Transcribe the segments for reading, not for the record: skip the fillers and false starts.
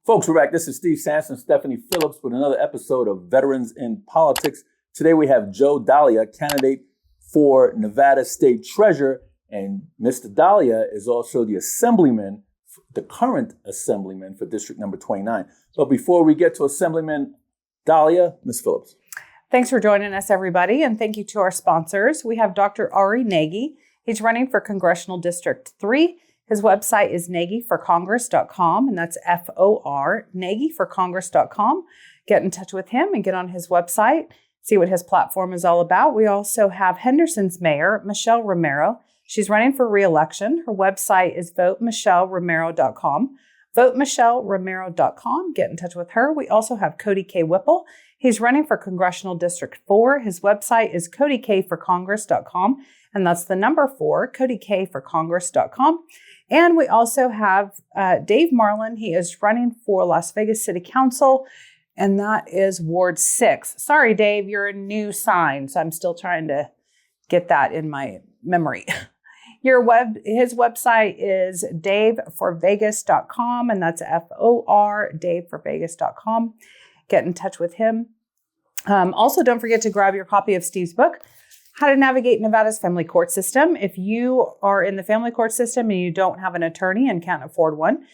Folks, we're back. This is Steve Sampson, Stephanie Phillips with another episode of Veterans in Politics. Today we have Joe Dalia, candidate for Nevada State Treasurer, and Mr. Dalia is also the assemblyman, the current assemblyman for District Number 29. But before we get to Assemblyman Dalia, Ms. Phillips. Thanks for joining us, everybody, and thank you to our sponsors. We have Dr. Ari Nagy. He's running for Congressional District 3. His website is nagyforcongress.com, and that's F-O-R, nagyforcongress.com. Get in touch with him and get on his website, see what his platform is all about. We also have Henderson's mayor, Michelle Romero. She's running for re-election. Her website is votemichelleromero.com. votemichelleromero.com. Get in touch with her. We also have Cody K. Whipple. He's running for Congressional District 4. His website is codykforcongress.com, and that's the number 4, codykforcongress.com. And we also have Dave Marlin. He is running for Las Vegas City Council, and that is Ward 6. Sorry, Dave, you're a new sign, so I'm still trying to get that in my memory. His website is daveforvegas.com, and that's F-O-R, daveforvegas.com. Get in touch with him. Also, don't forget to grab your copy of Steve's book, How to Navigate Nevada's Family Court System. If you are in the family court system and you don't have an attorney and can't afford one,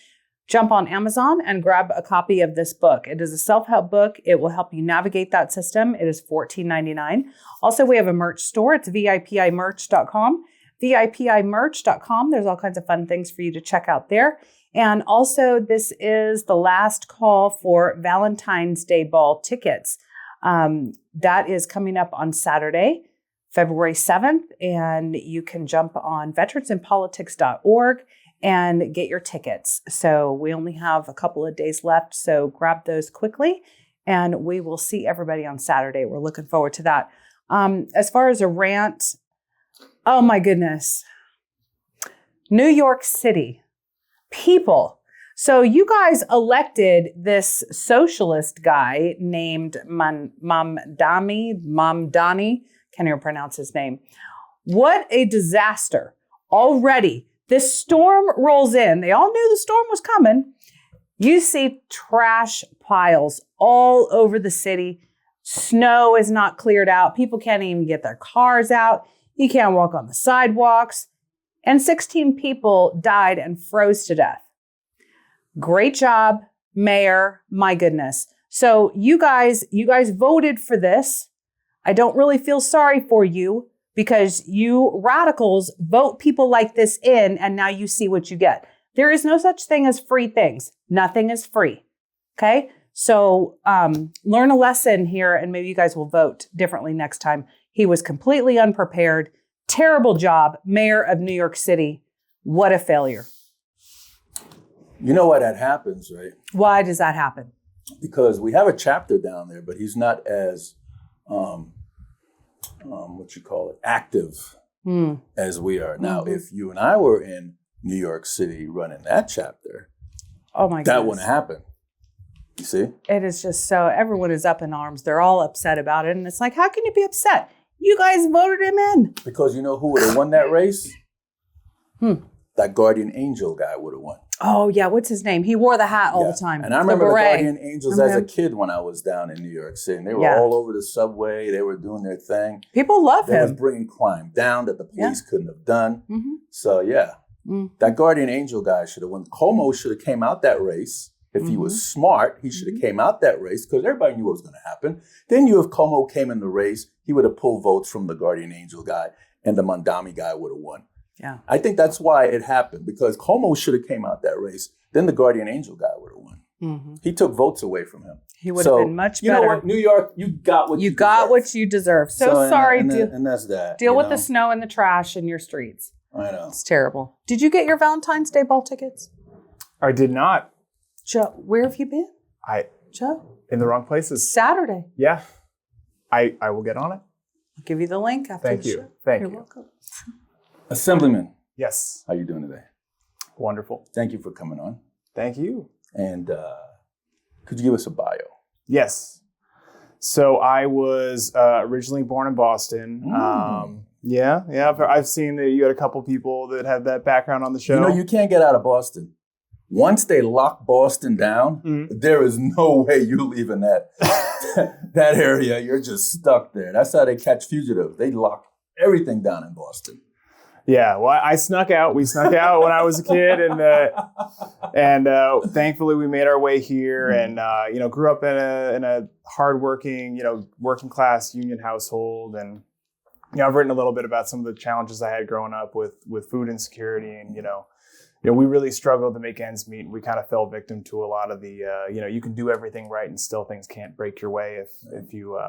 jump on Amazon and grab a copy of this book. It is a self-help book. It will help you navigate that system. It is $14.99. Also, we have a merch store. It's VIPImerch.com. VIPImerch.com. There's all kinds of fun things for you to check out there. And also, this is the last call for Valentine's Day Ball tickets. That is coming up on Saturday, February 7th, and you can jump on veteransinpolitics.org and get your tickets. So we only have a couple of days left, so grab those quickly, and we will see everybody on Saturday. We're looking forward to that. As far as a rant, oh my goodness. New York City. People. So you guys elected this socialist guy named Mamdani. Can't even pronounce his name. What a disaster. Already, this storm rolls in. They all knew the storm was coming. You see trash piles all over the city. Snow is not cleared out. People can't even get their cars out. You can't walk on the sidewalks. And 16 people died and froze to death. Great job, Mayor. My goodness. So you guys voted for this. I don't really feel sorry for you because you radicals vote people like this in, and now you see what you get. There is no such thing as free things. Nothing is free. Okay? So learn a lesson here, and maybe you guys will vote differently next time. He was completely unprepared. Terrible job, Mayor of New York City. What a failure. You know why that happens, right? Why does that happen? Because we have a chapter down there, but he's not as, active as we are. Now, if you and I were in New York City running that chapter, oh my God, that wouldn't happen. You see? It is just so, everyone is up in arms. They're all upset about it. And it's like, how can you be upset? You guys voted him in. Because you know who would have won that race? That Guardian Angel guy would have won. Oh, yeah. What's his name? He wore the hat all the time. And I remember the Guardian Angels as a kid when I was down in New York City. And they were all over the subway. They were doing their thing. People love him. They was bringing crime down that the police couldn't have done. So, that Guardian Angel guy should have won. Cuomo should have came out that race. If he was smart, he should have came out that race because everybody knew what was going to happen. Then if Cuomo came in the race, he would have pulled votes from the Guardian Angel guy and the Mamdani guy would have won. Yeah, I think that's why it happened, because Cuomo should have came out that race. Then the Guardian Angel guy would have won. He took votes away from him. He would have been much better. You know what, New York, you got what you deserve. So sorry. And that's that. Deal with the snow and the trash in your streets. I know. It's terrible. Did you get your Valentine's Day ball tickets? I did not. Joe, where have you been? Joe? In the wrong places. Saturday. Yeah. I will get on it. I'll give you the link after the show. Thank you. You're welcome. Assemblyman. Yes. How you doing today? Wonderful. Thank you for coming on. Thank you. And could you give us a bio? Yes. So I was originally born in Boston. I've seen that you had a couple people that have that background on the show. You know, you can't get out of Boston. once they lock Boston down, there is no way you're leaving that that area. You're just stuck there. That's how they catch fugitives. They lock everything down in Boston. Yeah, well, I snuck out. We snuck out when I was a kid, and thankfully we made our way here, and grew up in a hardworking, working class union household, and I've written a little bit about some of the challenges I had growing up with food insecurity, and we really struggled to make ends meet. We kind of fell victim to a lot of the you can do everything right and still things can't break your way if you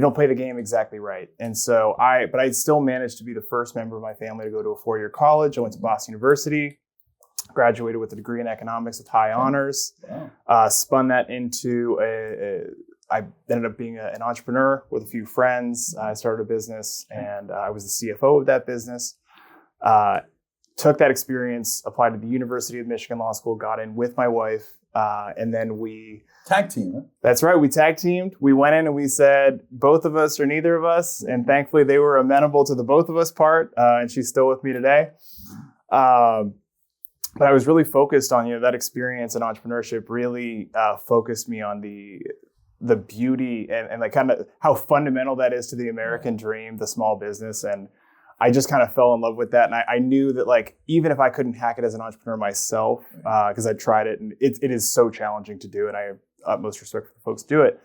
don't play the game exactly right. And so I still managed to be the first member of my family to go to a 4-year college. I went to Boston University, graduated with a degree in economics with high honors, spun that into I ended up being an entrepreneur with a few friends. I started a business, and I was the CFO of that business. Took that experience, applied to the University of Michigan Law School, got in with my wife, and then we tag team. Huh? That's right. We tag teamed. We went in and we said, both of us or neither of us. And thankfully, they were amenable to the both of us part. And she's still with me today. But I was really focused on, that experience in entrepreneurship really focused me on the beauty and like kind of how fundamental that is to the American dream, the small business. And I just kind of fell in love with that. And I knew that, like, even if I couldn't hack it as an entrepreneur myself, because I tried it, and it is so challenging to do, and I have utmost respect for the folks who do it,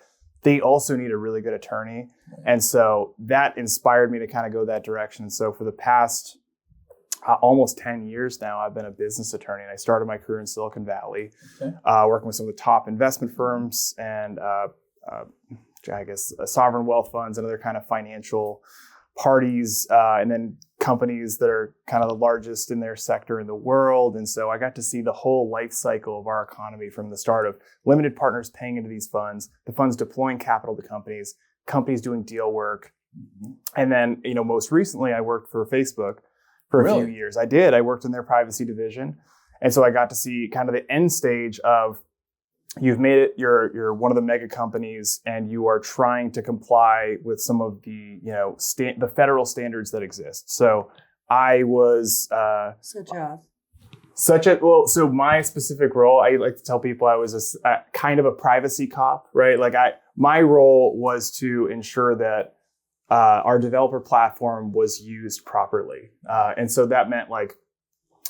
they also need a really good attorney. And so that inspired me to kind of go that direction. And so for the past almost 10 years now, I've been a business attorney, and I started my career in Silicon Valley, working with some of the top investment firms and sovereign wealth funds and other kind of financial parties, and then companies that are kind of the largest in their sector in the world. And so I got to see the whole life cycle of our economy, from the start of limited partners paying into these funds, the funds deploying capital to companies doing deal work. And then, most recently I worked for Facebook for a few years. I did. I worked in their privacy division. And so I got to see kind of the end stage of, you've made it, you're one of the mega companies, and you are trying to comply with some of the, the federal standards that exist. So I was so my specific role, I like to tell people I was a kind of a privacy cop, right? Like my role was to ensure that our developer platform was used properly. And so that meant, like,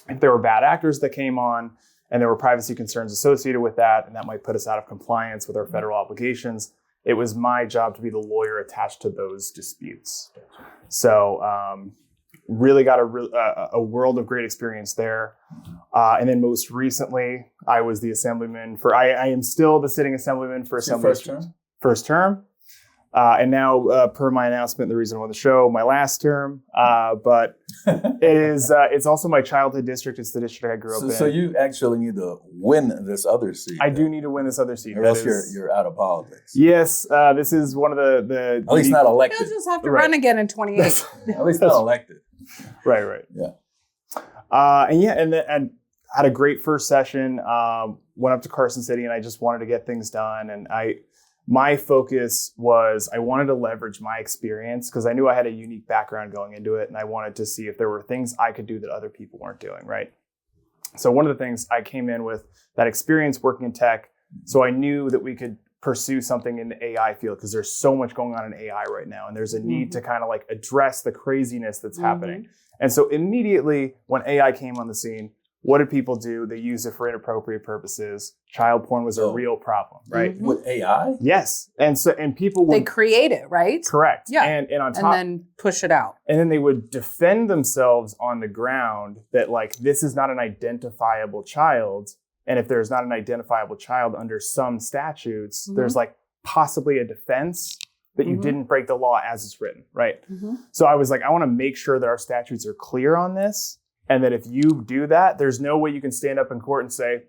if there were bad actors that came on, and there were privacy concerns associated with that, and that might put us out of compliance with our federal obligations, it was my job to be the lawyer attached to those disputes. So really got a world of great experience there. And then most recently, I was the assemblyman I am still the sitting assemblyman for Assembly first term. And now, per my announcement, the reason I won the show, my last term. But it's also my childhood district. It's the district I grew up in. So you actually need to win this other seat. I do need to win this other seat. Or else you're out of politics. Yes, this is one of the at least not elected. He'll just have to run again in 28. At least not elected. Right. Yeah. And had a great first session. Went up to Carson City, and I just wanted to get things done. And my focus was, I wanted to leverage my experience, because I knew I had a unique background going into it, and I wanted to see if there were things I could do that other people weren't doing, right? So one of the things, I came in with that experience working in tech, so I knew that we could pursue something in the AI field, because there's so much going on in AI right now, and there's a need to kind of like address the craziness that's happening. And so immediately when AI came on the scene, what did people do? They used it for inappropriate purposes. Child porn was a real problem, right? With AI? Yes. And people would... They create it, right? Correct. Yeah. And on top... And then push it out. And then they would defend themselves on the ground that, like, this is not an identifiable child. And if there's not an identifiable child under some statutes, there's like possibly a defense that you didn't break the law as it's written, right? So I was like, I want to make sure that our statutes are clear on this. And that if you do that, there's no way you can stand up in court and say,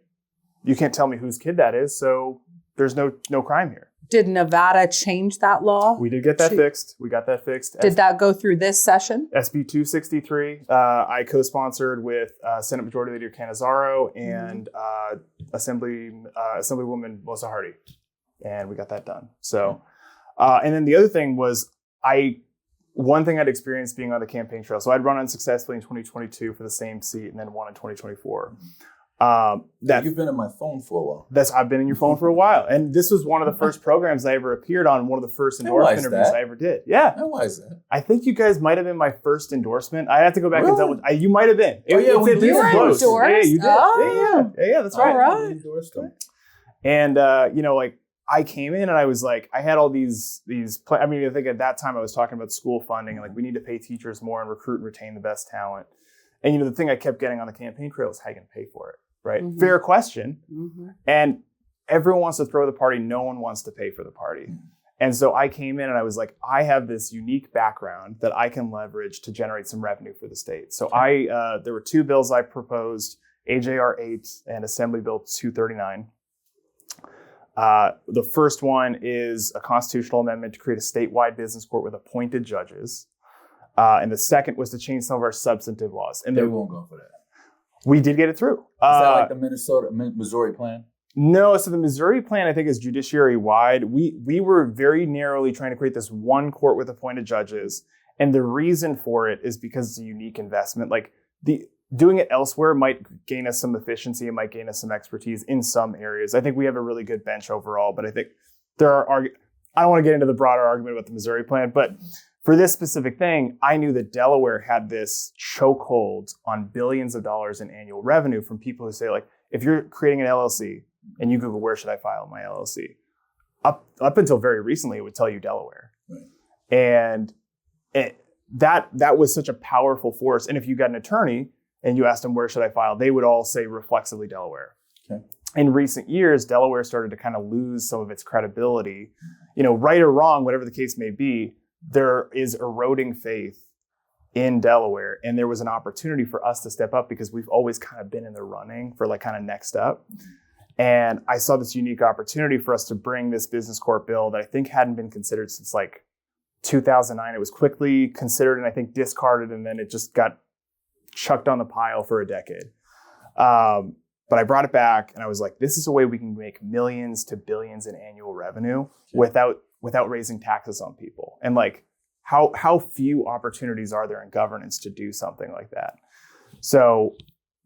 you can't tell me whose kid that is, so there's no crime here. Did Nevada change that law? We did get that fixed. We got that fixed. Did that go through this session? SB 263. I co-sponsored with Senate Majority Leader Cannizzaro and Assemblywoman Melissa Hardy. And we got that done. So, and then the other thing was, one thing I'd experienced being on the campaign trail. So I'd run unsuccessfully in 2022 for the same seat and then won in 2024. You've been in my phone for a while. I've been in your phone for a while. And this was one of the first programs I ever appeared on, one of the first endorsement interviews I ever did. Yeah. And why is that? I think you guys might have been my first endorsement. I have to go back and double. You might have been. Oh, yeah, we did. You were close. endorsed? Yeah, you did. Oh. Yeah, that's right. All right. Endorsed them. And, like, I came in and I was like, I had all these. I mean, I think at that time I was talking about school funding, and like we need to pay teachers more and recruit and retain the best talent. And the thing I kept getting on the campaign trail is how you going to pay for it, right? Mm-hmm. Fair question. Mm-hmm. And everyone wants to throw the party. No one wants to pay for the party. And so I came in and I was like, I have this unique background that I can leverage to generate some revenue for the state. So there were two bills I proposed, AJR 8 and Assembly Bill 239. The first one is a constitutional amendment to create a statewide business court with appointed judges. And the second was to change some of our substantive laws. And they won't go for that. We did get it through. Is that like the Missouri plan? No, so the Missouri plan, I think, is judiciary wide. We were very narrowly trying to create this one court with appointed judges. And the reason for it is because it's a unique investment. Like doing it elsewhere might gain us some efficiency. It might gain us some expertise in some areas. I think we have a really good bench overall, but I think I don't want to get into the broader argument about the Missouri plan, but for this specific thing, I knew that Delaware had this chokehold on billions of dollars in annual revenue from people who say, like, if you're creating an LLC and you Google, where should I file my LLC? Up until very recently, it would tell you Delaware. Right. And that was such a powerful force. And if you got an attorney and you asked them, where should I file? They would all say reflexively Delaware. Okay. In recent years, Delaware started to kind of lose some of its credibility. Right or wrong, whatever the case may be, there is eroding faith in Delaware. And there was an opportunity for us to step up because we've always kind of been in the running for like kind of next up. And I saw this unique opportunity for us to bring this business court bill that I think hadn't been considered since like 2009. It was quickly considered and I think discarded, and then it just got chucked on the pile for a decade. But I brought it back and I was like, this is a way we can make millions to billions in annual revenue without raising taxes on people. And like, how few opportunities are there in governance to do something like that? So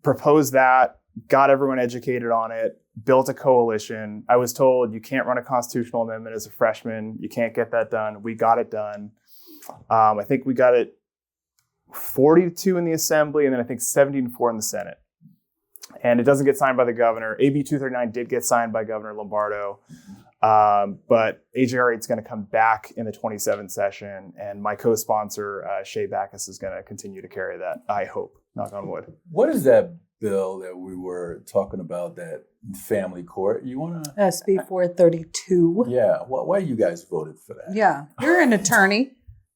proposed that, got everyone educated on it, built a coalition. I was told you can't run a constitutional amendment as a freshman. You can't get that done. We got it done. I think we got it 42 in the Assembly and then I think 74 in the Senate. And it doesn't get signed by the governor. AB 239 did get signed by Governor Lombardo. But AJR 8 is going to come back in the 27th session. And my co-sponsor, Shay Backus, is going to continue to carry that, I hope, knock on wood. What is that bill that we were talking about, that family court? You want to? SB 432. Yeah. Why you guys voted for that? Yeah. You're an attorney.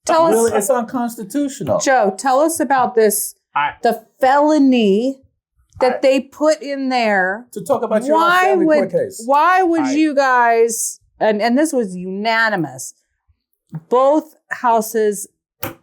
Tell us. Really? It's unconstitutional. Joe, tell us about this, the felony that they put in there to talk about your family court case. Why would you guys, and this was unanimous, both houses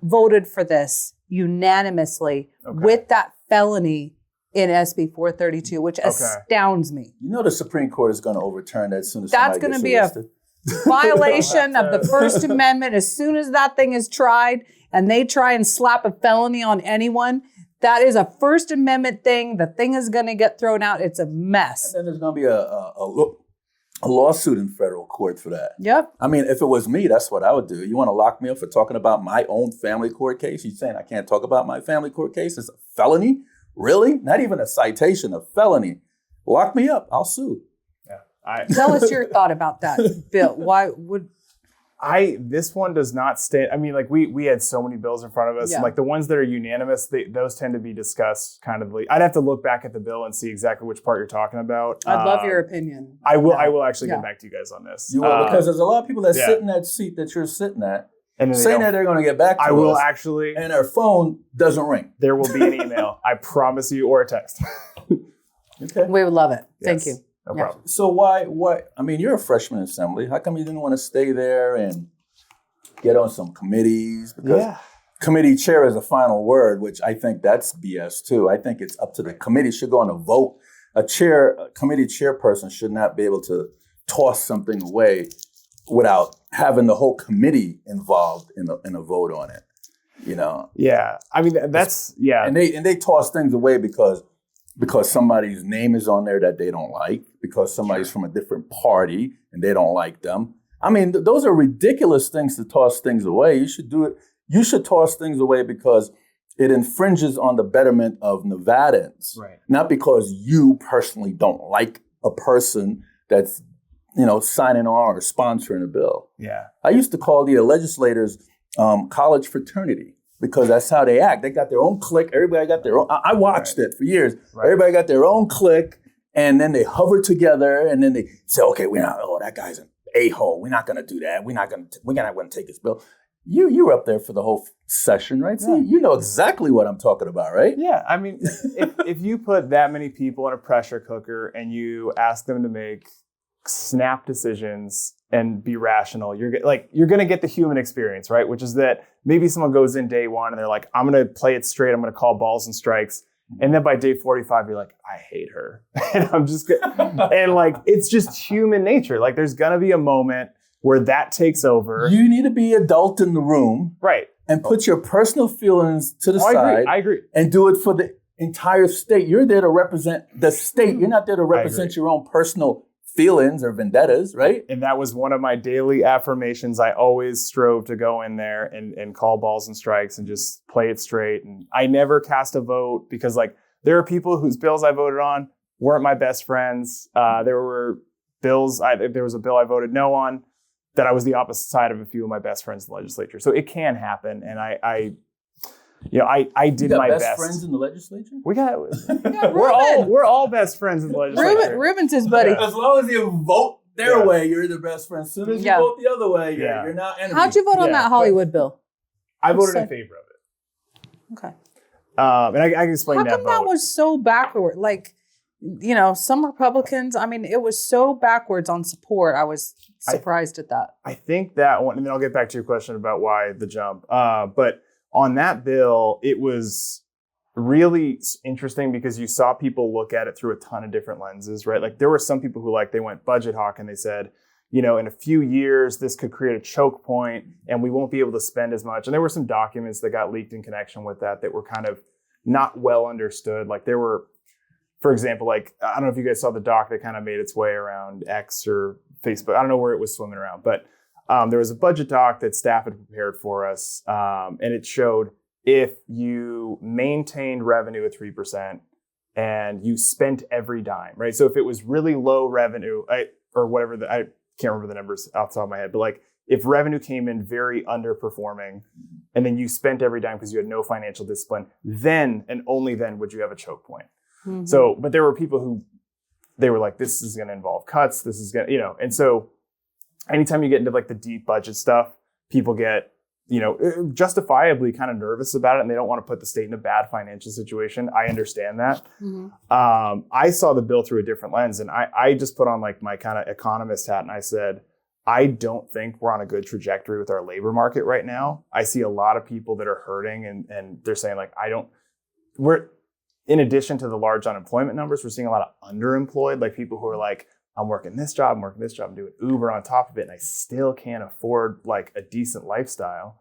voted for this unanimously with that felony in SB 432, which astounds me. The Supreme Court is going to overturn that as soon as that's going to be arrested. A violation of the First Amendment. As soon as that thing is tried and they try and slap a felony on anyone, that is a First Amendment thing. The thing is going to get thrown out. It's a mess. And then there's going to be a lawsuit in federal court for that. Yep. I mean, if it was me, that's what I would do. You want to lock me up for talking about my own family court case? You're saying I can't talk about my family court case? It's a felony? Really? Not even a citation, a felony. Lock me up. I'll sue. Yeah. Tell us your thought about that, Bill. Why would... This one does not stand. I mean, like we had so many bills in front of us. Yeah. And like the ones that are unanimous, those tend to be discussed kind of like, I'd have to look back at the bill and see exactly which part you're talking about. I'd love your opinion. I will actually get back to you guys on this. You will, because there's a lot of people that sit in that seat that you're sitting at, and saying that they're going to get back to us. I will actually. And their phone doesn't ring. There will be an email, I promise you, or a text. Okay. We would love it. Yes. Thank you. No problem. So why? I mean, you're a freshman in Assembly. How come you didn't want to stay there and get on some committees? Because committee chair is the final word, which I think that's BS too. I think it's up to the committee. Should go on a vote. A committee chairperson should not be able to toss something away without having the whole committee involved in a vote on it. Yeah. I mean, that's. And they toss things away because because somebody's name is on there that they don't like, because somebody's from a different party and they don't like them. I mean, those are ridiculous things to toss things away. You should do it. You should toss things away because it infringes on the betterment of Nevadans, Right. Not because you personally don't like a person that's, signing on or sponsoring a bill. Yeah. I used to call the legislators college fraternity because that's how they act. They got their own clique. Everybody got their own. I watched it for years. Right. Everybody got their own clique, and then they hover together, and then they say, "Okay, we're not. Oh, that guy's an a-hole. We're not going to do that. We're not going to take his bill." You were up there for the whole session, right? So you know exactly what I'm talking about, right? Yeah, I mean, if you put that many people in a pressure cooker and you ask them to make snap decisions and be rational, you're going to get the human experience, right? Which is that maybe someone goes in day one and they're like, I'm going to play it straight. I'm going to call balls and strikes. And then by day 45, you're like, I hate her. And I'm just and like, it's just human nature. Like there's going to be a moment where that takes over. You need to be adult in the room. Right. And put your personal feelings to the side. I agree. And do it for the entire state. You're there to represent the state. You're not there to represent your own personal feelings or vendettas, right? And that was one of my daily affirmations. I always strove to go in there and call balls and strikes and just play it straight. And I never cast a vote because like there are people whose bills I voted on weren't my best friends. There were bills, there was a bill I voted no on that I was the opposite side of a few of my best friends in the legislature. So it can happen. And I did my best. Best friends in the legislature? We're all best friends in the legislature. Ruben's his buddy. As long as you vote their way, you're the best friend. As soon as you vote the other way, you're not enemies. How'd you vote on that Hollywood bill? I voted in favor of it. Okay. And I can explain How that. come that was so backward? Like, some Republicans, I mean, it was so backwards on support. I was surprised at that. I think that one, and then I'll get back to your question about why the jump. But on that bill, it was really interesting because you saw people look at it through a ton of different lenses, right? Like there were some people who they went budget hawk and they said, in a few years, this could create a choke point and we won't be able to spend as much. And there were some documents that got leaked in connection with that were kind of not well understood. Like there were, for example, like, I don't know if you guys saw the doc that kind of made its way around X or Facebook. I don't know where it was swimming around, but there was a budget doc that staff had prepared for us. And it showed if you maintained revenue at 3% and you spent every dime, right? So if it was really low revenue or whatever, I can't remember the numbers off the top of my head, but like if revenue came in very underperforming and then you spent every dime because you had no financial discipline, then and only then would you have a choke point. Mm-hmm. So, but there were people who they were like, this is going to involve cuts. This is going to, and so anytime you get into like the deep budget stuff, people get, justifiably kind of nervous about it and they don't want to put the state in a bad financial situation. I understand that. Mm-hmm. I saw the bill through a different lens and I just put on like my kind of economist hat and I said, I don't think we're on a good trajectory with our labor market right now. I see a lot of people that are hurting and they're saying like, in addition to the large unemployment numbers, we're seeing a lot of underemployed, like people who are like, I'm working this job, I'm doing Uber on top of it, and I still can't afford like a decent lifestyle.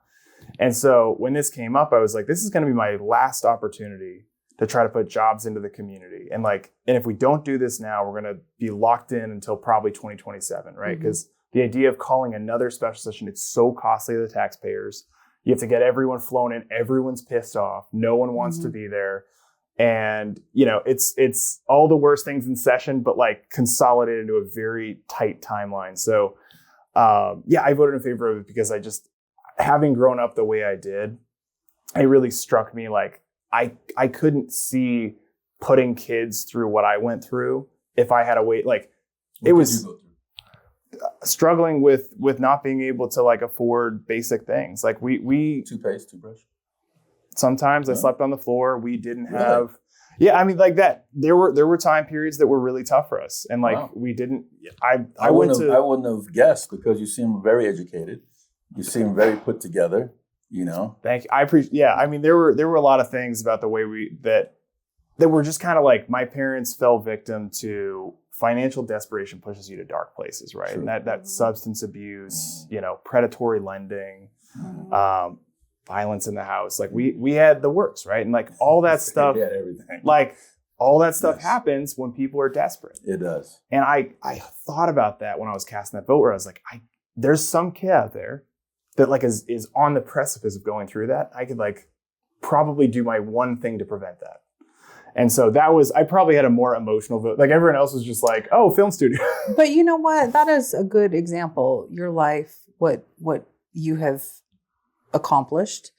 And so when this came up, I was like, this is going to be my last opportunity to try to put jobs into the community. And if we don't do this now, we're going to be locked in until probably 2027, right? Because the idea of calling another special session, it's so costly to the taxpayers. You have to get everyone flown in. Everyone's pissed off. No one wants to be there. And, it's all the worst things in session, but like consolidated into a very tight timeline. So, I voted in favor of it because having grown up the way I did, it really struck me like I couldn't see putting kids through what I went through if I had to wait. Like it was struggling with not being able to like afford basic things. Like we toothpaste, toothbrush. Sometimes I slept on the floor. We didn't have, I mean, like that. There were time periods that were really tough for us, and like we didn't. I wouldn't have guessed because you seem very educated. You seem very put together. Thank you. I appreciate. Yeah, I mean, there were a lot of things about the way that were just kind of like my parents fell victim to financial desperation pushes you to dark places, right? True. And that substance abuse, predatory lending. Violence in the house. Like we had the works, right? And like all that stuff, everything. like all that stuff Yes. happens when people are desperate. It does. And I thought about that when I was casting that vote, where I was like, there's some kid out there that like is on the precipice of going through that. I could like probably do my one thing to prevent that. And so I probably had a more emotional vote. Like everyone else was just like, oh, film studio. But you know what? That is a good example. Your life, what you have accomplished,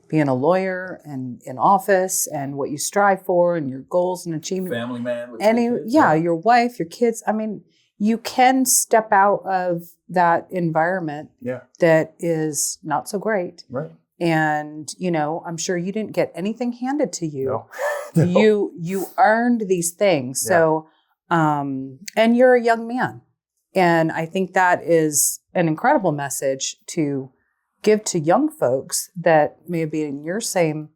being a lawyer and in office, and what you strive for, and your goals and achievements. Family man with kids. Your wife, your kids. I mean, you can step out of that environment that is not so great. Right. And, I'm sure you didn't get anything handed to you. No. You earned these things. So, and you're a young man. And I think that is an incredible message to give to young folks that may be in your same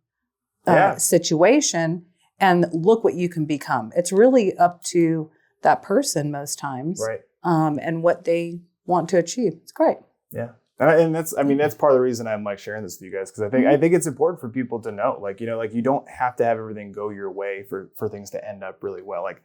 situation, and look what you can become. It's really up to that person most times, right? And what they want to achieve. It's great. Yeah. And that's part of the reason I'm like sharing this with you guys, because I think it's important for people to know, like, you don't have to have everything go your way for things to end up really well. Like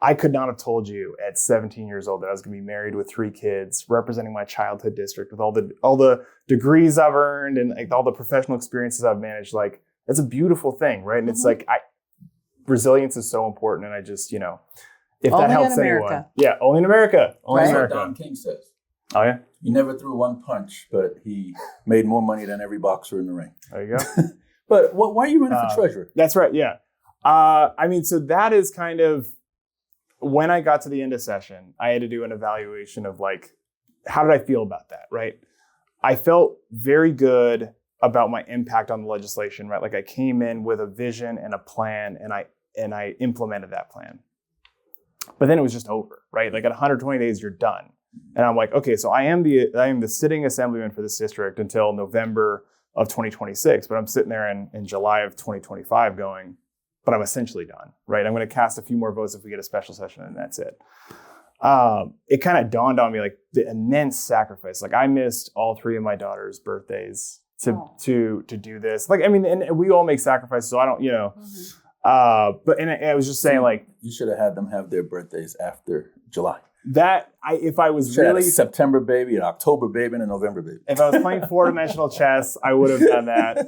I could not have told you at 17 years old that I was going to be married with 3 kids, representing my childhood district with all the degrees I've earned and like all the professional experiences I've managed. Like it's a beautiful thing, right? And it's like resilience is so important. And I just, if only that helps in America. anyone, only in America, only in That's what America. Don King says. Oh yeah. He never threw one punch, but he made more money than every boxer in the ring. There you go. But why are you running for treasurer? That's right. Yeah. So that is kind of when I got to the end of session, I had to do an evaluation of like, how did I feel about that? Right. I felt very good about my impact on the legislation, right? Like I came in with a vision and a plan, and I implemented that plan. But then it was just over, right? Like at 120 days, you're done. And I'm like, okay, so I am the sitting assemblyman for this district until November of 2026, but I'm sitting there in July of 2025 going, but I'm essentially done, right? I'm going to cast a few more votes if we get a special session, and that's it. It kind of dawned on me like the immense sacrifice. Like I missed all 3 of my daughter's birthdays to do this. Like, I mean, and we all make sacrifices, so I don't, but I was just saying, like, you should have had them have their birthdays after July. If I was Should have really had a September baby, an October baby, and a November baby. if I was playing 4-dimensional chess, I would have done that.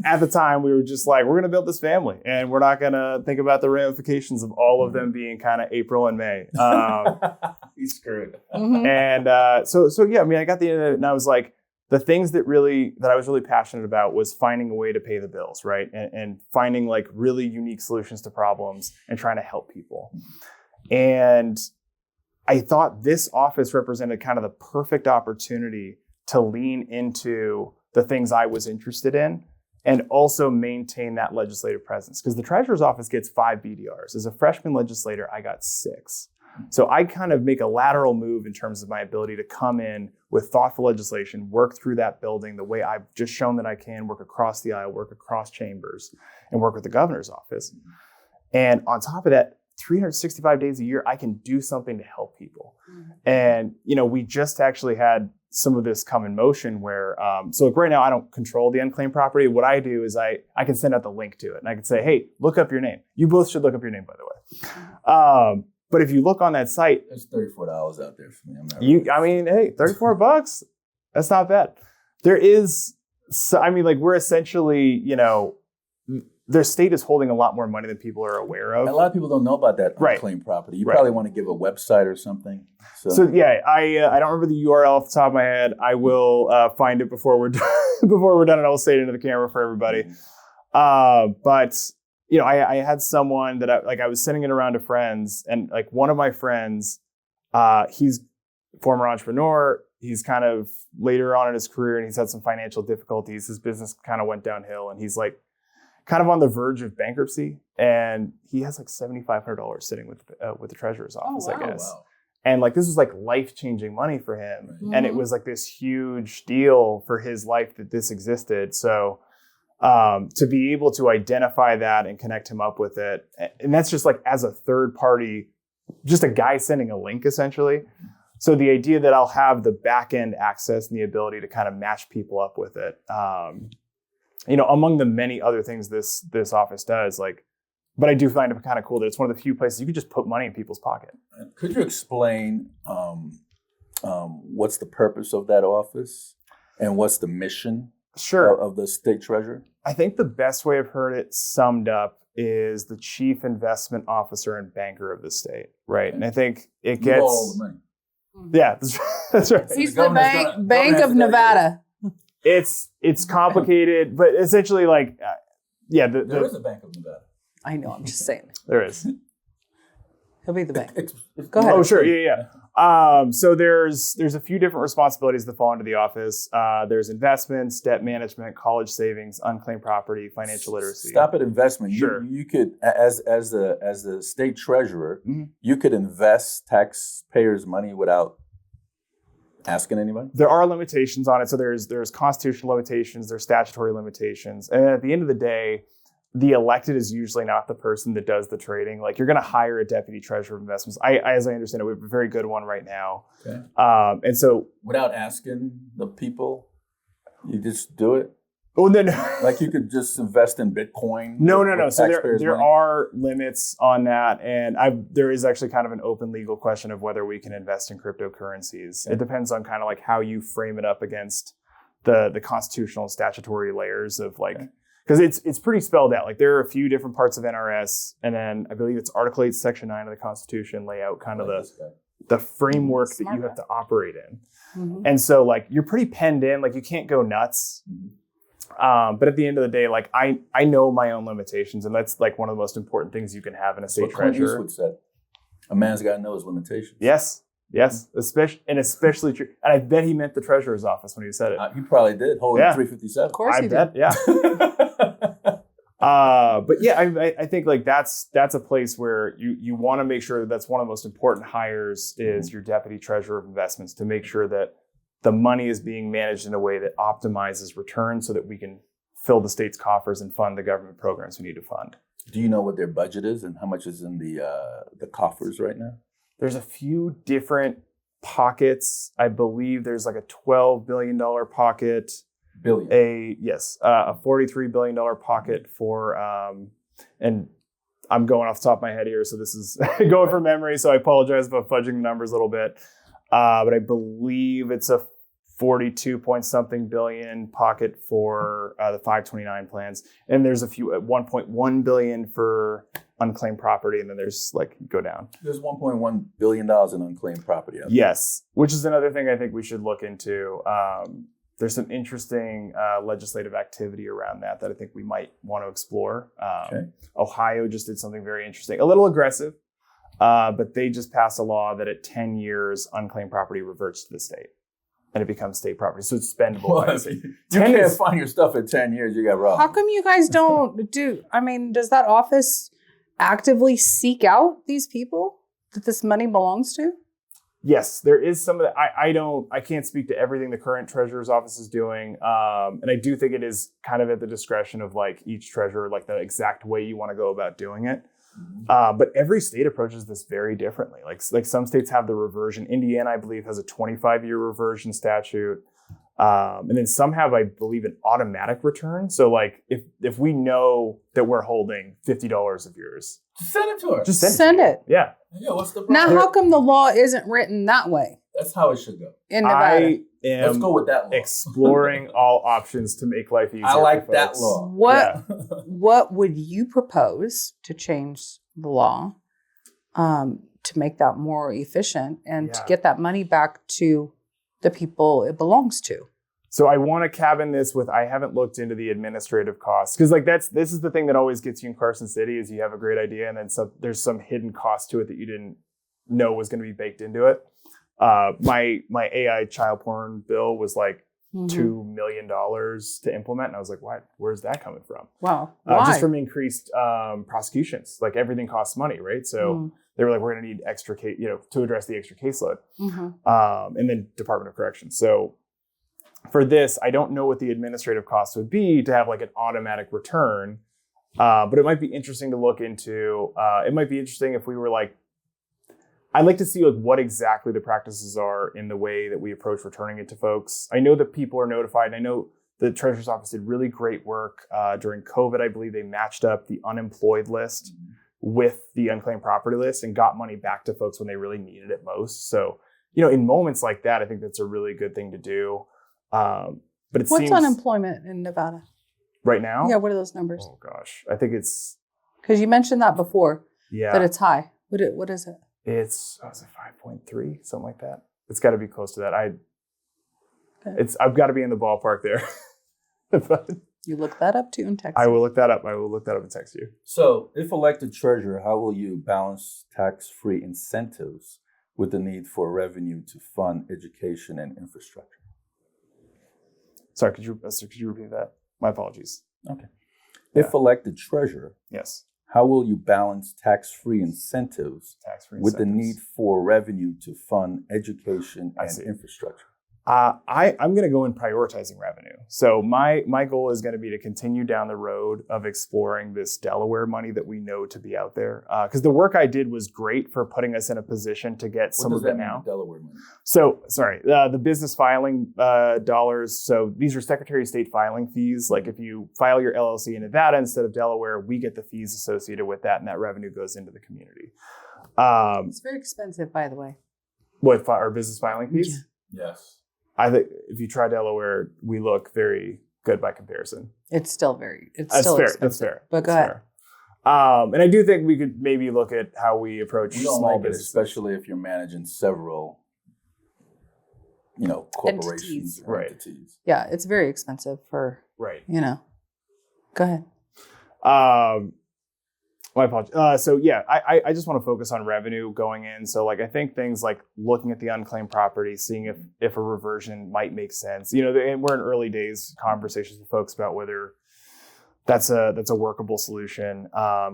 At the time, we were just like, we're going to build this family, and we're not going to think about the ramifications of all of them being kind of April and May. He's screwed. And so yeah, I mean, I got the end of it, and I was like, the things that I was really passionate about was finding a way to pay the bills, right? And finding like really unique solutions to problems and trying to help people. And I thought this office represented kind of the perfect opportunity to lean into the things I was interested in and also maintain that legislative presence. Because the treasurer's office gets 5 BDRs. As a freshman legislator, I got 6. So I kind of make a lateral move in terms of my ability to come in with thoughtful legislation, work through that building the way I've just shown that I can, work across the aisle, work across chambers, and work with the governor's office. And on top of that, 365 days a year, I can do something to help people. And, we just actually had some of this come in motion where, so like right now I don't control the unclaimed property. What I do is I can send out the link to it, and I can say, hey, look up your name. You both should look up your name, by the way. But if you look on that site, there's $34 out there for me. Hey, $34, that's not bad. There is, we're essentially, their state is holding a lot more money than people are aware of. A lot of people don't know about that unclaimed property. You probably want to give a website or something. So yeah, I don't remember the URL off the top of my head. I will find it before we're done. Before we're done, and I'll say it into the camera for everybody. But I had someone that I was sending it around to friends, and like one of my friends, he's a former entrepreneur. He's kind of later on in his career, and he's had some financial difficulties. His business kind of went downhill, and he's like kind of on the verge of bankruptcy, and he has like $7,500 sitting with the treasurer's office, I guess. Wow. And like this was like life-changing money for him, and it was like this huge deal for his life that this existed. So to be able to identify that and connect him up with it, and that's just like as a third party, just a guy sending a link essentially. So the idea that I'll have the back end access and the ability to kind of match people up with it. Among the many other things this office does, like But I do find it kind of cool that it's one of the few places you could just put money in people's pocket. Could you explain what's the purpose of that office and what's the mission of the state treasurer? I think the best way I've heard it summed up is the chief investment officer and banker of the state, right? And I think it gets all the money. Yeah, that's right. He's the Bank of Nevada. It's complicated, but essentially, like, there is a Bank of Nevada. I know. I'm just saying. There is. He'll be the bank. Go ahead. Oh, sure. Yeah. So there's a few different responsibilities that fall into the office. There's investments, debt management, college savings, unclaimed property, financial literacy. Stop at investment. Sure. You could, as the state treasurer, you could invest taxpayers' money without asking anybody? There are limitations on it. So there's constitutional limitations, there's statutory limitations. And at the end of the day, the elected is usually not the person that does the trading. Like, you're going to hire a deputy treasurer of investments. As I understand it, we have a very good one right now. Okay. And so, without asking the people, you just do it. Oh, then like you could just invest in Bitcoin. No. So there are limits on that, and there is actually kind of an open legal question of whether we can invest in cryptocurrencies. It depends on kind of like how you frame it up against the constitutional and statutory layers of like. Okay. Because it's pretty spelled out. Like, there are a few different parts of NRS, and then I believe it's Article 8, Section 9 of the Constitution lay out kind of the framework that you have to operate in. Mm-hmm. And so, like, you're pretty penned in. Like, you can't go nuts. But at the end of the day, like, I know my own limitations, and that's like one of the most important things you can have in a state treasurer. Clint Eastwood said, a man's got to know his limitations. Yes, especially true. And I bet he meant the treasurer's office when he said it. He probably did. Holding 357. Of course he did. Yeah. But yeah, I think like that's a place where you want to make sure that's one of the most important hires is your deputy treasurer of investments, to make sure that the money is being managed in a way that optimizes returns so that we can fill the state's coffers and fund the government programs we need to fund. Do you know what their budget is and how much is in the coffers right now? There's a few different pockets. I believe there's like a $12 billion pocket. Billion. A $43 billion pocket for, and I'm going off the top of my head here, so this is going from memory, so I apologize about fudging the numbers a little bit. But I believe it's a 42 point something billion pocket for the 529 plans. And there's a few at 1.1 billion for unclaimed property. And then there's like, go down. There's $1.1 billion in unclaimed property. Yes. Which is another thing I think we should look into. There's some interesting legislative activity around that I think we might want to explore. Ohio just did something very interesting, a little aggressive, but they just passed a law that at 10 years, unclaimed property reverts to the state and it becomes state property. So it's spendable by the state. You can't find your stuff in 10 years, you got robbed. How come you guys don't does that office actively seek out these people that this money belongs to? Yes, there is some of that. I can't speak to everything the current treasurer's office is doing. And I do think it is kind of at the discretion of like each treasurer, like the exact way you want to go about doing it. But every state approaches this very differently. Like some states have the reversion. Indiana, I believe, has a 25-year reversion statute. And then some have, I believe, an automatic return. So like if we know that we're holding $50 of yours, just send it to her. Just send it. Yeah. Yeah, what's the problem? Now, how come the law isn't written that way? That's how it should go. In Nevada. Let's go with that law. Exploring all options to make life easier. I like that law. What would you propose to change the law to make that more efficient and to get that money back to the people it belongs to? So I want to cabin this with, I haven't looked into the administrative costs, because like this is the thing that always gets you in Carson City is you have a great idea and then there's some hidden cost to it that you didn't know was going to be baked into it. My AI child porn bill was like $2 million to implement, and I was like, "What? Where's that coming from?" Wow, why? Just from increased prosecutions. Like everything costs money, right? So they were like, "We're going to need extra case, to address the extra caseload," and then Department of Corrections. So for this, I don't know what the administrative costs would be to have like an automatic return, but it might be interesting to look into. It might be interesting if we were like, I'd like to see like what exactly the practices are in the way that we approach returning it to folks. I know that people are notified, and I know The Treasurer's Office did really great work during COVID. I believe they matched up the unemployed list with the unclaimed property list and got money back to folks when they really needed it most. So, in moments like that, I think that's a really good thing to do. But it What's seems unemployment in Nevada? right now? Yeah, what are those numbers? Oh gosh, I think it's Because you mentioned that before, yeah. that it's high. What is it? It's 5.3, something like that. It's got to be close to that. Okay. I've got to be in the ballpark there. But You look that up too and text I me. will look that up. And text you. So, if elected treasurer, how will you balance tax-free incentives with the need for revenue to fund education and infrastructure? Sorry, could you repeat that? My apologies. Okay. Yeah. If elected treasurer, Yes. how will you balance tax-free incentives Tax-free with the incentives. need for revenue to fund education I and see. infrastructure? I'm going to go in prioritizing revenue. So my goal is going to be to continue down the road of exploring this Delaware money that we know to be out there. Because the work I did was great for putting us in a position to get some What does of it that mean, now. Delaware money? So, sorry, the business filing dollars. So these are Secretary of State filing fees. Like if you file your LLC in Nevada instead of Delaware, we get the fees associated with that, and that revenue goes into the community. It's very expensive, by the way. What our business filing fees? Yes. I think if you try Delaware, we look very good by comparison. It's still That's still fair. expensive. That's fair. But go That's ahead. fair. And I do think we could maybe look at how we approach We don't small like it, businesses. especially if you're managing several, corporations or Right. entities. Yeah, it's very expensive for, Right. Go ahead. My apologies. So yeah, I just want to focus on revenue going in. So like I think things like looking at the unclaimed property, seeing if a reversion might make sense. And we're in early days conversations with folks about whether that's a workable solution.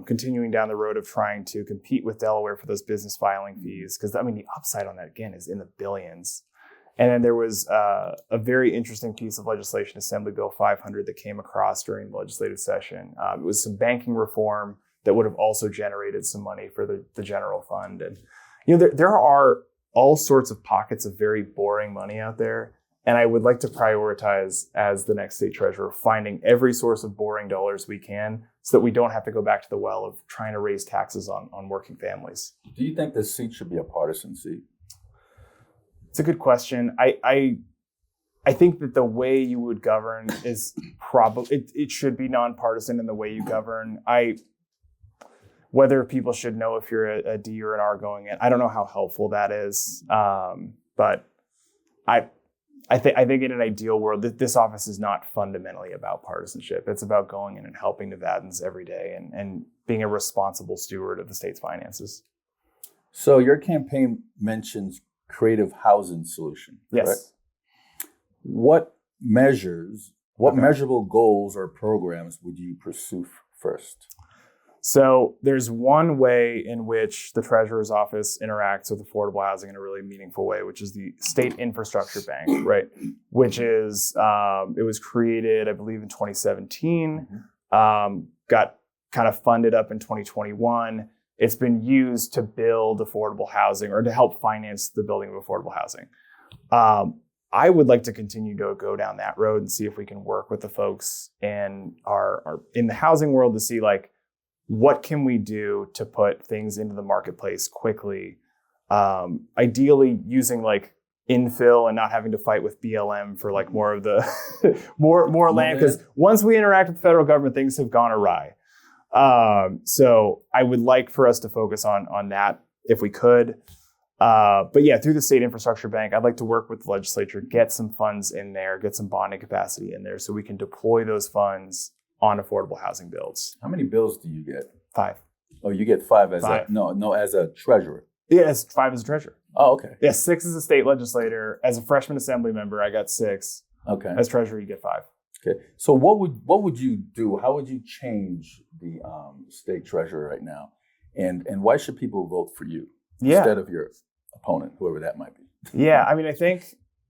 Continuing down the road of trying to compete with Delaware for those business filing fees, because the upside on that again is in the billions. And then there was a very interesting piece of legislation, Assembly Bill 500, that came across during the legislative session. It was some banking reform that would have also generated some money for the general fund. And there are all sorts of pockets of very boring money out there. And I would like to prioritize, as the next state treasurer, finding every source of boring dollars we can so that we don't have to go back to the well of trying to raise taxes on working families. Do you think this seat should be a partisan seat? It's a good question. I think that the way you would govern is probably, it should be nonpartisan in the way you govern. Whether people should know if you're a D or an R going in, I don't know how helpful that is. But I think in an ideal world, this office is not fundamentally about partisanship. It's about going in and helping Nevadans every day and being a responsible steward of the state's finances. So your campaign mentions creative housing solution. Yes. Correct? What measurable goals or programs would you pursue first? So there's one way in which the Treasurer's Office interacts with affordable housing in a really meaningful way, which is the State Infrastructure Bank, right? Which is, it was created, I believe, in 2017, got kind of funded up in 2021. It's been used to build affordable housing or to help finance the building of affordable housing. I would like to continue to go down that road and see if we can work with the folks in in the housing world to see what can we do to put things into the marketplace quickly, ideally using infill and not having to fight with BLM for more of the more land, because once we interact with the federal government, things have gone awry. So I would like for us to focus on that if we could. But yeah, through the State Infrastructure Bank, I'd like to work with the legislature, get some funds in there, get some bonding capacity in there so we can deploy those funds on affordable housing builds. How many bills do you get? 5. Oh, you get 5 as Five. as a treasurer. Yes, 5 as a treasurer. Oh, okay. Yeah, 6 as a state legislator. As a freshman assembly member, I got 6. Okay. As treasurer, you get 5. Okay. So what would you do? How would you change the state treasurer right now? And why should people vote for you instead of your opponent, whoever that might be? Yeah,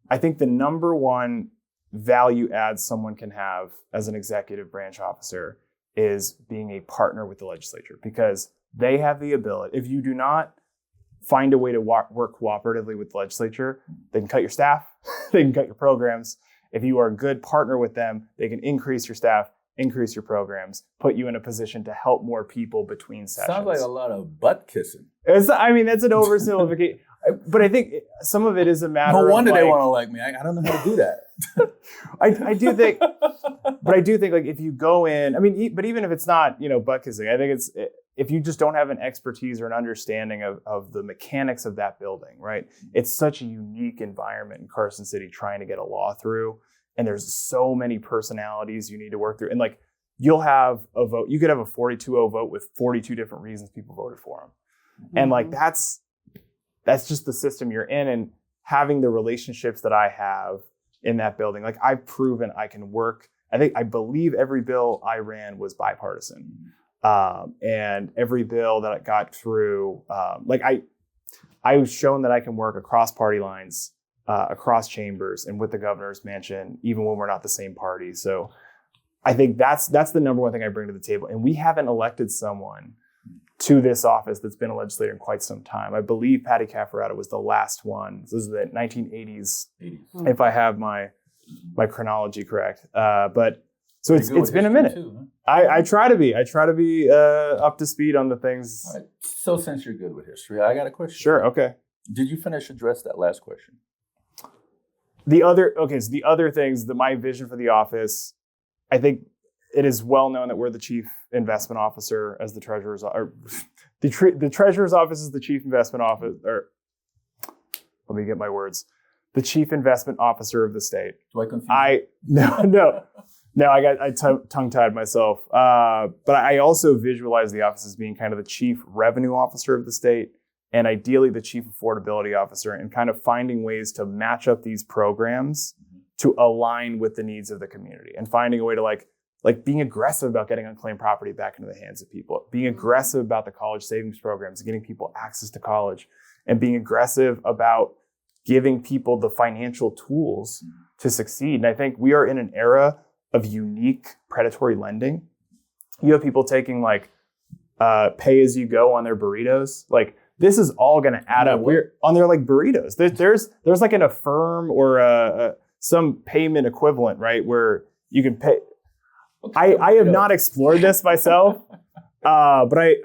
I think the number one value add someone can have as an executive branch officer is being a partner with the legislature, because they have the ability. If you do not find a way to work cooperatively with the legislature, they can cut your staff, they can cut your programs, If you are a good partner with them, they can increase your staff, increase your programs, put you in a position to help more people between sessions. Sounds like a lot of butt kissing. That's an oversimplification. But I think some of it is a matter of no wonder they like, want to like me. I don't know how to do that. I do think, but I do think like if you go in, I mean, but even if it's not, butt kissing, I think if you just don't have an expertise or an understanding of the mechanics of that building, right? It's such a unique environment in Carson City trying to get a law through. And there's so many personalities you need to work through. And like, you'll have a vote, you could have a 42-0 vote with 42 different reasons people voted for them. Mm-hmm. And like, that's just the system you're in, and having the relationships that I have in that building. Like, I've proven I can work. I believe every bill I ran was bipartisan. And every bill that I got through, I was shown that I can work across party lines, across chambers, and with the governor's mansion, even when we're not the same party. So I think that's the number one thing I bring to the table. And we haven't elected someone to this office that's been a legislator in quite some time. I believe Patty Cafferata was the last one. This is the 1980s, if I have my chronology correct. But so it's been a minute. Too, huh? I try to be up to speed on the things. All right. So since you're good with history, I got a question. Sure. Okay. Did you address that last question? So the other things, my vision for the office, I think it is well known that we're the chief investment officer as the treasurer's, or the treasurer's office is the chief investment office, or let me get my words, the chief investment officer of the state. Do I confuse? No, I tongue-tied myself. But I also visualize the office as being kind of the chief revenue officer of the state, and ideally the chief affordability officer, and kind of finding ways to match up these programs to align with the needs of the community, and finding a way to like being aggressive about getting unclaimed property back into the hands of people, being aggressive about the college savings programs and getting people access to college, and being aggressive about giving people the financial tools to succeed. And I think we are in an era of unique predatory lending. You have people taking pay as you go on their burritos. Like, this is all going to add up. We're on their burritos. There's like an Affirm or some payment equivalent, right? Where you can pay. I have not explored this myself, but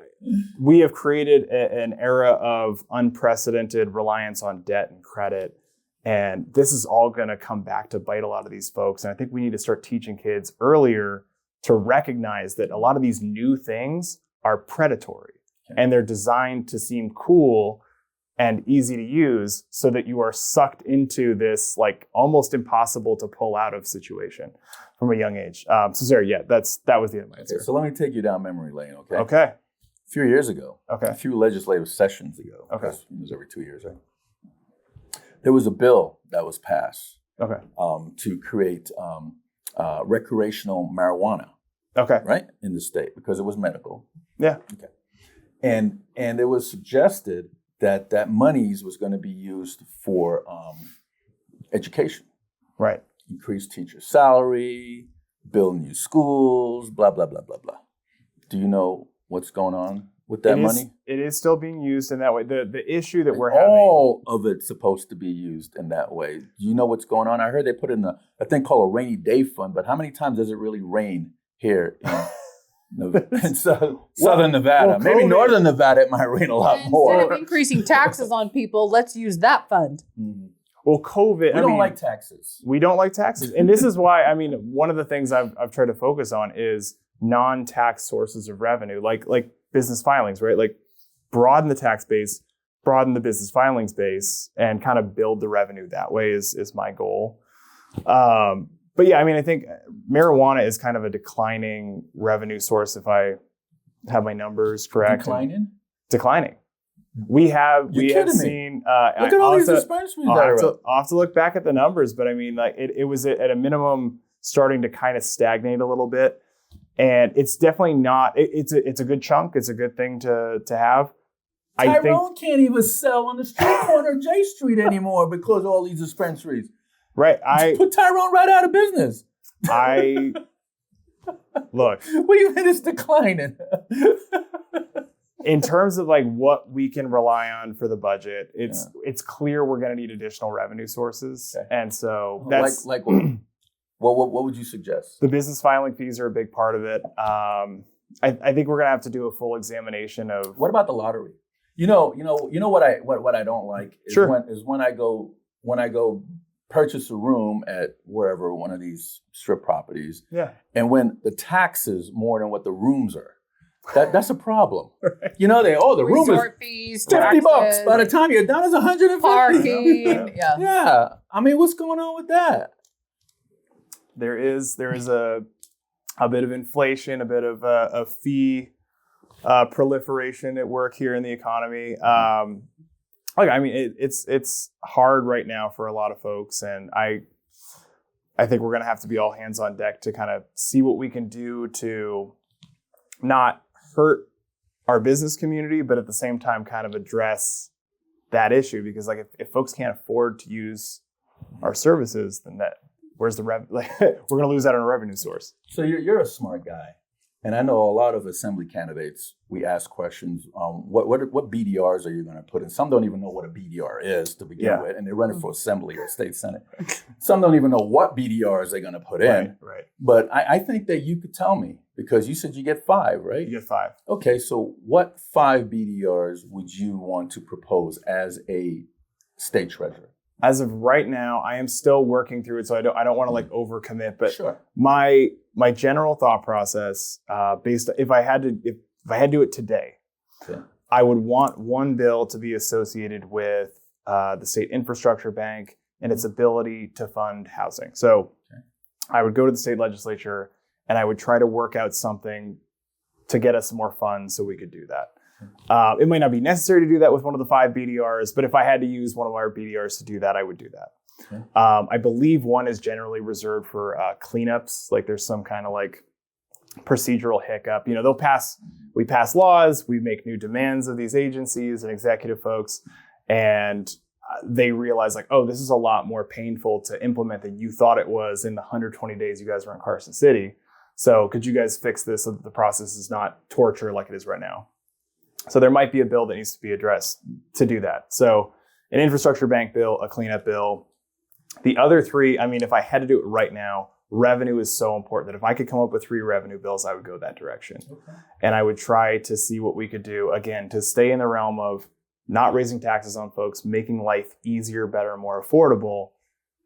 we have created an era of unprecedented reliance on debt and credit. And this is all going to come back to bite a lot of these folks. And I think we need to start teaching kids earlier to recognize that a lot of these new things are predatory, and they're designed to seem cool and easy to use so that you are sucked into this almost impossible to pull out of situation from a young age. So sorry, that was the end of my answer. Okay, so let me take you down memory lane, okay? Okay. A few years ago, a few legislative sessions ago, okay, it was every 2 years, right? There was a bill that was passed, okay, to create recreational marijuana, okay, right, in the state, because it was medical. Yeah. Okay. And it was suggested that monies was going to be used for education, right? Increase teacher salary, build new schools, blah blah blah blah blah. Do you know what's going on with that money? It is still being used in that way. The issue that we're all of it's supposed to be used in that way. Do you know what's going on? I heard they put in a thing called a rainy day fund, but how many times does it really rain here in Southern Nevada? Well, maybe Northern Nevada it might rain a lot more. Instead of increasing taxes on people, let's use that fund. Mm-hmm. Well, COVID. We don't like taxes. We don't like taxes, and this is why. One of the things I've tried to focus on is non-tax sources of revenue, like business filings, right? Like, broaden the tax base, broaden the business filings base, and kind of build the revenue that way is my goal. But yeah, I think marijuana is kind of a declining revenue source, if I have my numbers correct. Declining. We have seen. Look at all these dispensaries that are up. I'll have to look back at the numbers, but it was at a minimum starting to kind of stagnate a little bit, and it's definitely not. It's a good chunk. It's a good thing to have. Tyrone can't even sell on the street corner of J Street anymore because of all these dispensaries. Right. Put Tyrone right out of business. Look. What do you mean it's declining? In terms of what we can rely on for the budget, it's clear we're going to need additional revenue sources, and so that's like what? What would you suggest? The business filing fees are a big part of it. I think we're gonna have to do a full examination of. What about the lottery? You know what I don't like is Sure. when I go purchase a room at wherever, one of these strip properties, Yeah. and when the tax is more than what the rooms are, that's a problem. Right. You know, the room is Resort fees, $50. taxes, By the time you're done, it's $150. parking. Yeah. Yeah. I mean, what's going on with that? There is a bit of inflation, a bit of a fee proliferation at work here in the economy. It's hard right now for a lot of folks, and I think we're going to have to be all hands on deck to kind of see what we can do to not hurt our business community, but at the same time kind of address that issue. Because like if folks can't afford to use our services, then where's the revenue? Like, we're going to lose that on a revenue source. So you're a smart guy. And I know a lot of assembly candidates, we ask questions, what BDRs are you going to put in? Some don't even know what a BDR is to begin with, and they're running for assembly or state senate. Some don't even know what BDRs they're going to put in. Right. But I think that you could tell me, because you said you get 5, right? You get 5. Okay, so what 5 BDRs would you want to propose as a state treasurer? As of right now, I am still working through it, so I don't want to like overcommit. But Sure. my general thought process, based if I had to do it today, Okay. I would want one bill to be associated with the state infrastructure bank and its ability to fund housing. So I would go to the state legislature and I would try to work out something to get us some more funds so we could do that. It might not be necessary to do that with one of the 5 BDRs, but if I had to use one of our BDRs to do that, I would do that. Okay. I believe one is generally reserved for cleanups. Like there's some kind of like procedural hiccup. You know, we pass laws, we make new demands of these agencies and executive folks, and they realize like, oh, this is a lot more painful to implement than you thought it was in the 120 days you guys were in Carson City. So could you guys fix this so that the process is not torture like it is right now? So there might be a bill that needs to be addressed to do that. So an infrastructure bank bill, a cleanup bill. The other 3, I mean, if I had to do it right now, revenue is so important that if I could come up with 3 revenue bills, I would go that direction. Okay. And I would try to see what we could do, again, to stay in the realm of not raising taxes on folks, making life easier, better, more affordable,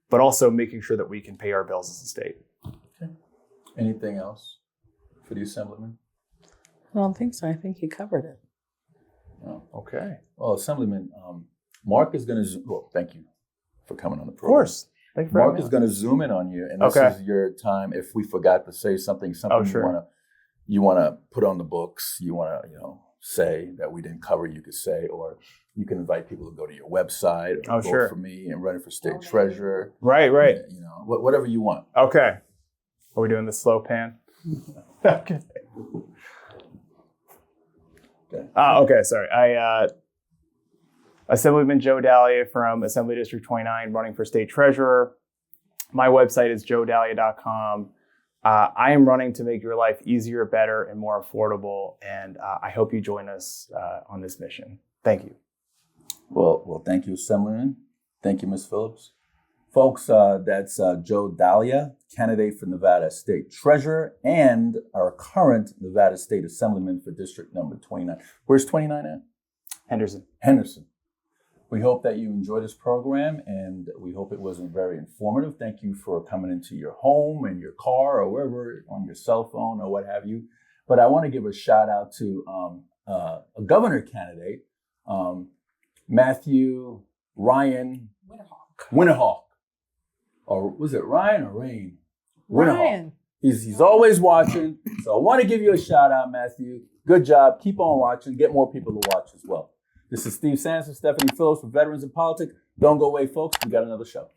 but also making sure that we can pay our bills as a state. Okay. Anything else for the Assemblyman? I don't think so. I think you covered it. Oh. Okay. Well, Assemblyman, Mark is going to, well, thank you for coming on the Of program. course. Thank you for Mark having is me. going to zoom in on you, and this is your time. If we forgot to say something sure. you want to put on the books, you want to say that we didn't cover, you could say, or you can invite people to go to your website or vote for me and run for state treasurer. Right. Whatever you want. Okay. Are we doing the slow pan? Okay. Okay, sorry. Assemblyman Joe Dalia from Assembly District 29, running for state treasurer. My website is joedalia.com. I am running to make your life easier, better, and more affordable, and I hope you join us on this mission. Thank you. Well, thank you, Assemblyman. Thank you, Ms. Phillips. Folks, that's Joe Dalia, candidate for Nevada State Treasurer and our current Nevada State Assemblyman for District number 29. Where's 29 at? Henderson. We hope that you enjoy this program, and we hope it was very informative. Thank you for coming into your home and your car or wherever, on your cell phone or what have you. But I want to give a shout out to a governor candidate, Matthew Ryan Winterhawk. Or was it Ryan or Rain? Ryan. He's always watching. So I want to give you a shout out, Matthew. Good job. Keep on watching. Get more people to watch as well. This is Steve Sanson, Stephanie Phillips for Veterans in Politics. Don't go away, folks. We got another show.